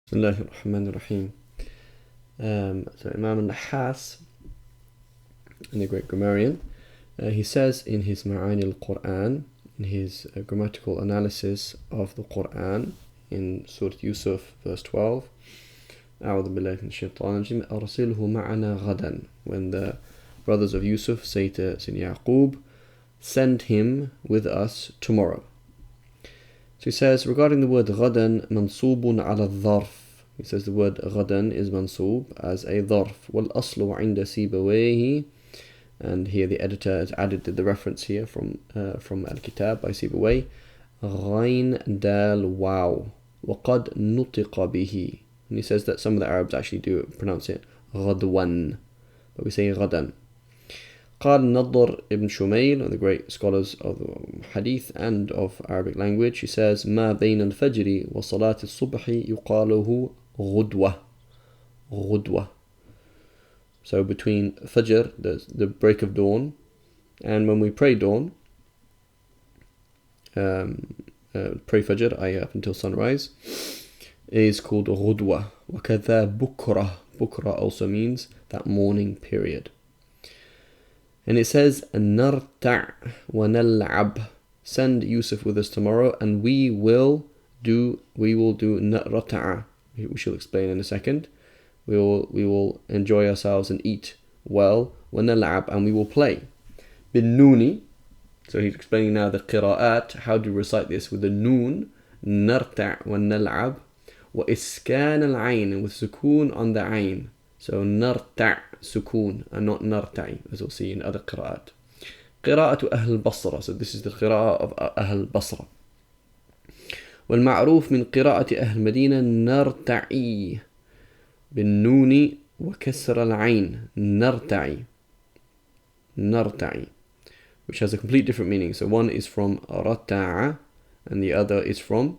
Bismillahir Rahmanir Rahim. So Imam Nahhas, the great grammarian, he says in his Ma'ani al-Qur'an, in his grammatical analysis of the Qur'an, in Surah Yusuf, verse 12, أعوذ بالله من الشيطان الرجيم أرسله معنا غدا. When the brothers of Yusuf say to Sayyidina Yaqub, send him with us tomorrow. So he says, regarding the word غدا منصوب على الظرف. He says the word غدا is mansub as a ظرف. والأصل عند سيبويه. And here the editor has added the reference here from Al-Kitab by Sibawayh. غين دال واو وقد نطق به. And he says that some of the Arabs actually do pronounce it غدوان, but we say غدا. قال النضر ibn Shumayl, one of the great scholars of Hadith and of Arabic language, he says ما بين الفجر وصلاة الصبح يقاله غدوة. غدوة. So between Fajr, the break of dawn, and when we pray dawn, pray Fajr, up until sunrise, is called غدوة. وكذا بكرة. بكرة also means that morning period. And it says نرتع ونلعب. Send Yusuf with us tomorrow, and we will do نرتع. We shall explain in a second. We will enjoy ourselves and eat well. وَنَلْعَبْ, and we will play. بِالنُّونِ. So he's explaining now the qira'at, how to recite this with the noon. نَرْتَعْ وَنَلْعَبْ. وَإِسْكَانَ الْعَيْنِ, and with sukoon on the ayn. So نَرْتَعْ sukoon and not نَرْتَعِ, as we'll see in other qira'at. قراءة أهل البصرة. So this is the qira'ah of أهل البصرة. والمعروف من قراءة أهل المدينة نرتعي بالنون وكسر العين. نرتعي. نرتعي, which has a complete different meaning. So one is from رتع and the other is from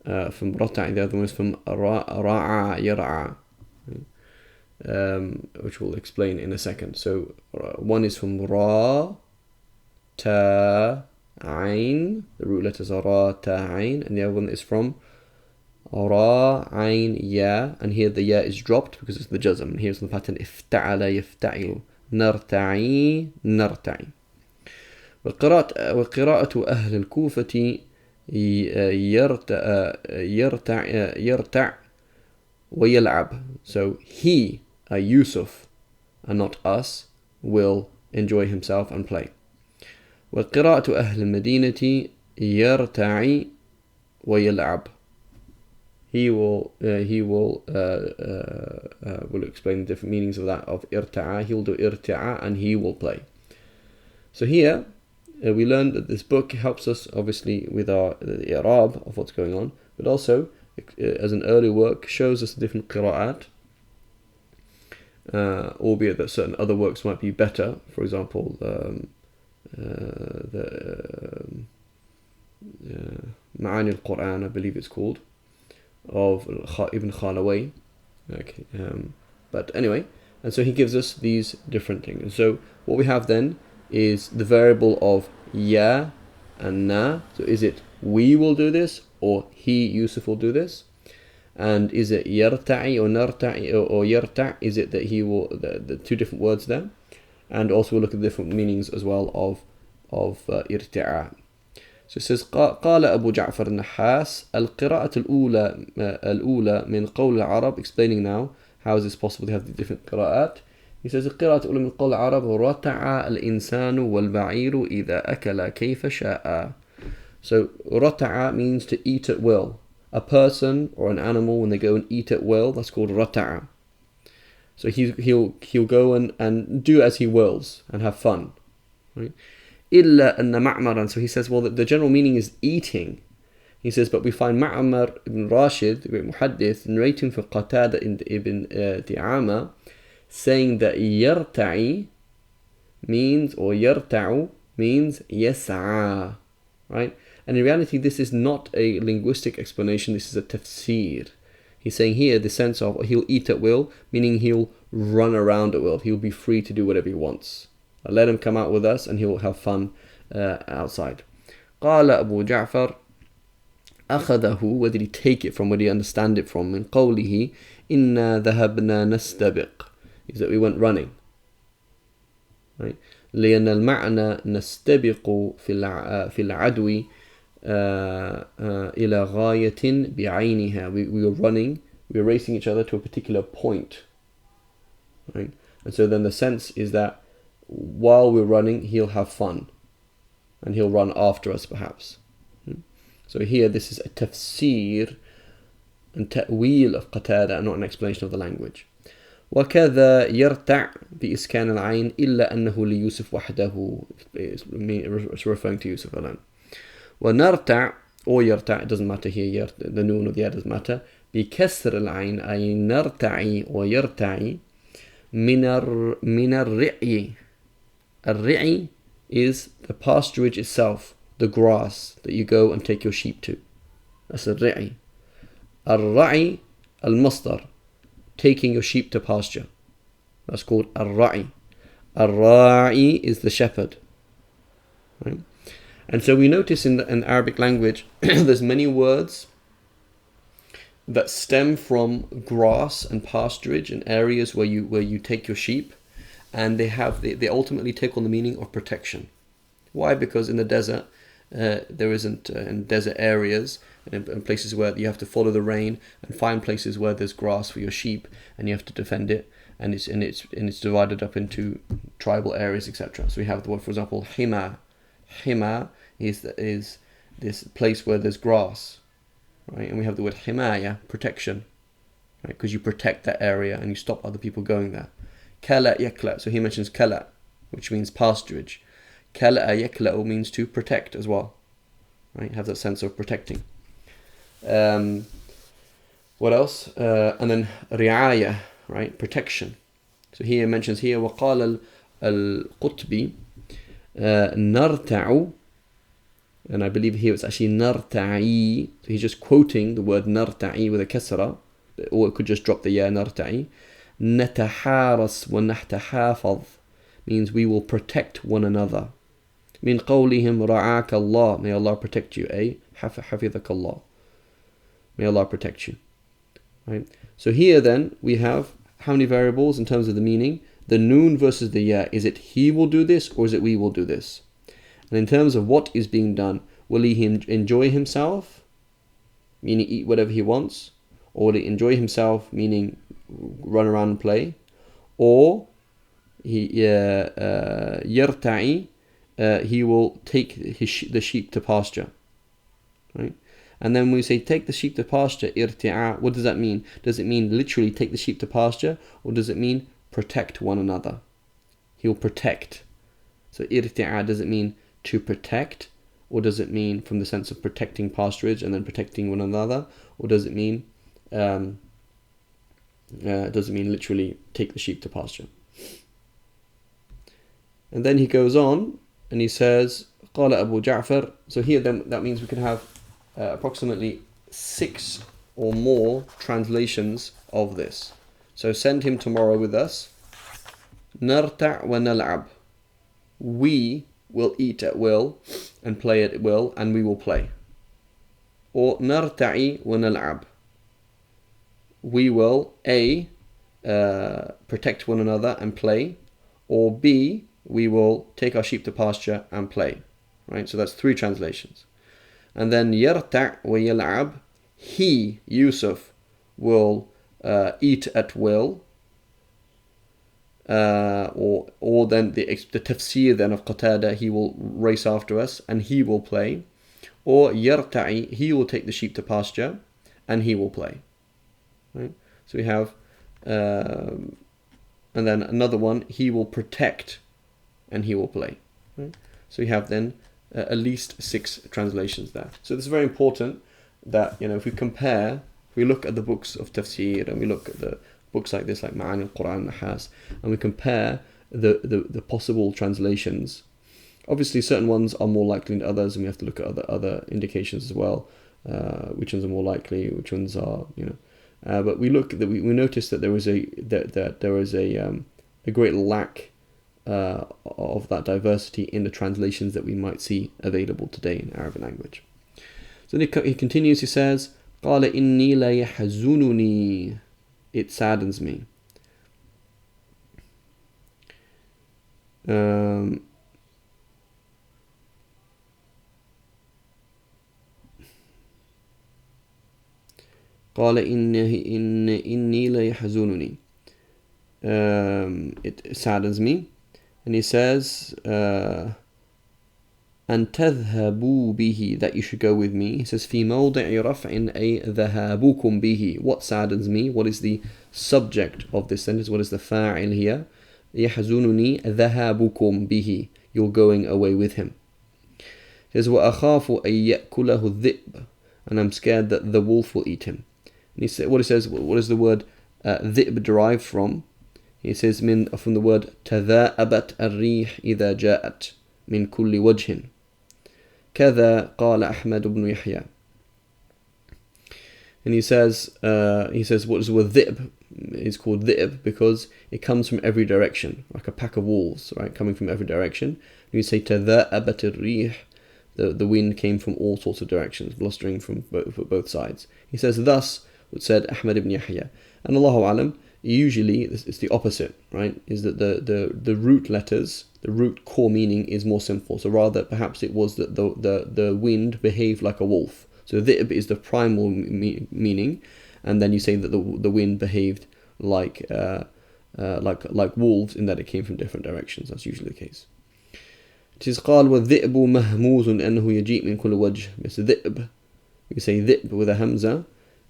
رتع. The other one is from رعى يرعى, which we'll explain in a second. So one is from ra, ta, ayn. The root letters are ra, ta, ayn, and the other one is from ra, ayn, ya, and here the ya is dropped because it's the jazm. And here's the pattern افتعل يفتعل. نرتعي نرتعي. وقراءة أهل الكوفة يرتع ويلعب. So he, Yusuf, and not us, will enjoy himself and play. وقراءة أهل المدينة يرتعي ويلعب. He will explain the different meanings of that, of irta'a. He will do irta'a and he will play. So here we learned that this book helps us obviously with the i'rab of what's going on, but also as an early work shows us the different qira'at, albeit that certain other works might be better. For example, the Ma'ani al-Qur'an, I believe it's called, of Ibn Khalaway. Okay, but anyway, and so he gives us these different things. And so what we have then is the variable of ya and na. So is it we will do this, or he, Yusuf, will do this? And is it yarta'i or narta'i or yarta'? Is it that he will, the two different words there? And also we'll look at the different meanings as well of irti'a. So it says قال أبو جعفر النحاس القراءة الأولى من قول العرب. Explaining now how is this possible to have the different قراءات. He says القراءة الأولى من قول العرب رتع الإنسان والبعير إذا أكل كيف شاء. So رتع means to eat at will. A person or an animal, when they go and eat at will, that's called رتع. So he'll go and do as he wills and have fun, right? إلا أن معمرا. So he says, well, the general meaning is eating. He says, but we find Ma'mar ibn Rashid, the great muhaddith, narrating for Qatada ibn Di'ama, saying that yarta'i means, or yarta'u means yas'a, right? And in reality, this is not a linguistic explanation, this is a tafsir. He's saying here the sense of he'll eat at will, meaning he'll run around at will. He'll be free to do whatever he wants. Let him come out with us and he will have fun outside. قال أبو جعفر أخذه, where did he take it from, where did he understand it from? من قوله إنا ذهبنا نستبق, is that we went running. Right? لأن المعنى نستبق في العدو إلى غاية بعينها. We were running, we were racing each other to a particular point. Right? And so then the sense is that while we're running, he'll have fun. And he'll run after us perhaps. So here this is a tafsir and ta'wil of Qatada, not an explanation of the language. وكذا يرتع بإسكان العين إلا أنه ليوسف وحده. It's referring to Yusuf alone. ونرتع or يرتع, it doesn't matter here, the noon or the ya doesn't matter. بكسر العين أي نرتعي ويرتعي من الرعي. الرعي is the pasturage itself, the grass that you go and take your sheep to. That's a ri'i. Al-ra'i al-masdar, taking your sheep to pasture. That's called al-ra'i. Al-ra'i is the shepherd. Right? And so we notice in Arabic language, there's many words that stem from grass and pasturage and areas where you take your sheep, and they ultimately take on the meaning of protection. Why? Because in the desert, there isn't in desert areas and in places where you have to follow the rain and find places where there's grass for your sheep, and you have to defend it, and it's divided up into tribal areas, etc. So we have the word, for example, hima. Hima is this place where there's grass, right? And we have the word himaya, protection, right? Because you protect that area and you stop other people going there. Kala yakla, so he mentions kala, which means pasturage. Kala yakla means to protect as well, right? Have that sense of protecting. What else? And then ri'aya, right? Protection. So here mentions here وقال القطبي نرتع, and I believe here it's actually narta'i. So he's just quoting the word narta'i with a kasra, or it could just drop the ya, narta'i. نتحارس ونحتحافظ means we will protect one another. من قولهم رعاك الله, may Allah protect you. حفظك الله, may Allah protect you. Right? So here then we have how many variables in terms of the meaning? The noon versus the ya. Is it he will do this, or is it we will do this? And in terms of what is being done, will he enjoy himself, meaning eat whatever he wants, or will he enjoy himself, meaning run around and play, or he yarta'i, he will take the sheep to pasture, right? And then when we say take the sheep to pasture, irti'a, what does that mean? Does it mean literally take the sheep to pasture, or does it mean protect one another? He will protect. So irti'a, does it mean to protect, or does it mean from the sense of protecting pasturage and then protecting one another, or does it mean literally take the sheep to pasture? And then he goes on and he says قال أبو جعفر. So here then that means we can have approximately 6 or more translations of this. So send him tomorrow with us. نرتع ونلعب, we will eat at will and play at will, and we will play. Or نرتعي ونلعب, we will A, protect one another and play, or B, we will take our sheep to pasture and play. Right? So that's 3 translations. And then يرتع ويلعب, he, Yusuf, will eat at will, or then the tafsir then of Qatada, he will race after us and he will play, or يرتعي, he will take the sheep to pasture and he will play. Right? So we have, and then another one, he will protect and he will play. Right? So we have then at least 6 translations there. So this is very important that, if we compare, if we look at the books of Tafsir and we look at the books like this, like Ma'ani al-Qur'an, Nahhas, and we compare the possible translations, obviously certain ones are more likely than others, and we have to look at other indications as well, which ones are more likely, which ones are, but we notice that there is a great lack of that diversity in the translations that we might see available today in Arabic language. So then he continues, he says, قال إني لا يحزنني, it saddens me. قال إني لا يحزنني, it saddens me. And he says, أن تذهبوا به, that you should go with me. He says, في موضع رفع أي ذهابكم به. What saddens me? What is the subject of this sentence? What is the fa'il here? يحزنني ذهابكم به, you're going away with him. He says, وأخاف أن يأكله الذئب, and I'm scared that the wolf will eat him. And he says, what is the word ذئب derived from? He says, from the word تذاءبت الريح إذا جاءت من كل وجه. كذا قال أحمد بن يحيى. And he says, what is the word ذئب? It's called ذئب because it comes from every direction, like a pack of wolves, right, coming from every direction. And you say تذاءبت الريح, the wind came from all sorts of directions, blustering from both sides. He says, thus, what said Ahmad ibn Yahya. And Allahu Alam, usually it's the opposite, right? Is that the root letters, the root core meaning is more simple. So rather, perhaps it was that the wind behaved like a wolf. So dhi'b is the primal meaning, and then you say that the wind behaved like wolves in that it came from different directions. That's usually the case. It is قال والذئب مهموز أنه يجيء من كل وجه. It's dhi'b. You say dhi'b with a hamza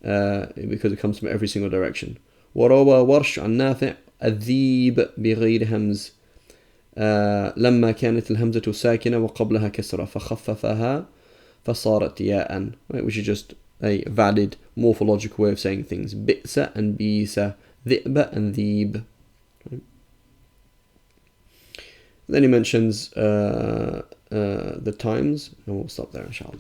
because it comes from every single direction. وروى ورش عن نافع الذيب بغير همز لما كانت الهمزة ساكنة وقبلها كسرة فخففها فصارت ياء, right, which is just a valid morphological way of saying things. بئس and بيس, ذئب and ذيب. Right. Then he mentions the times, and we'll stop there inshallah.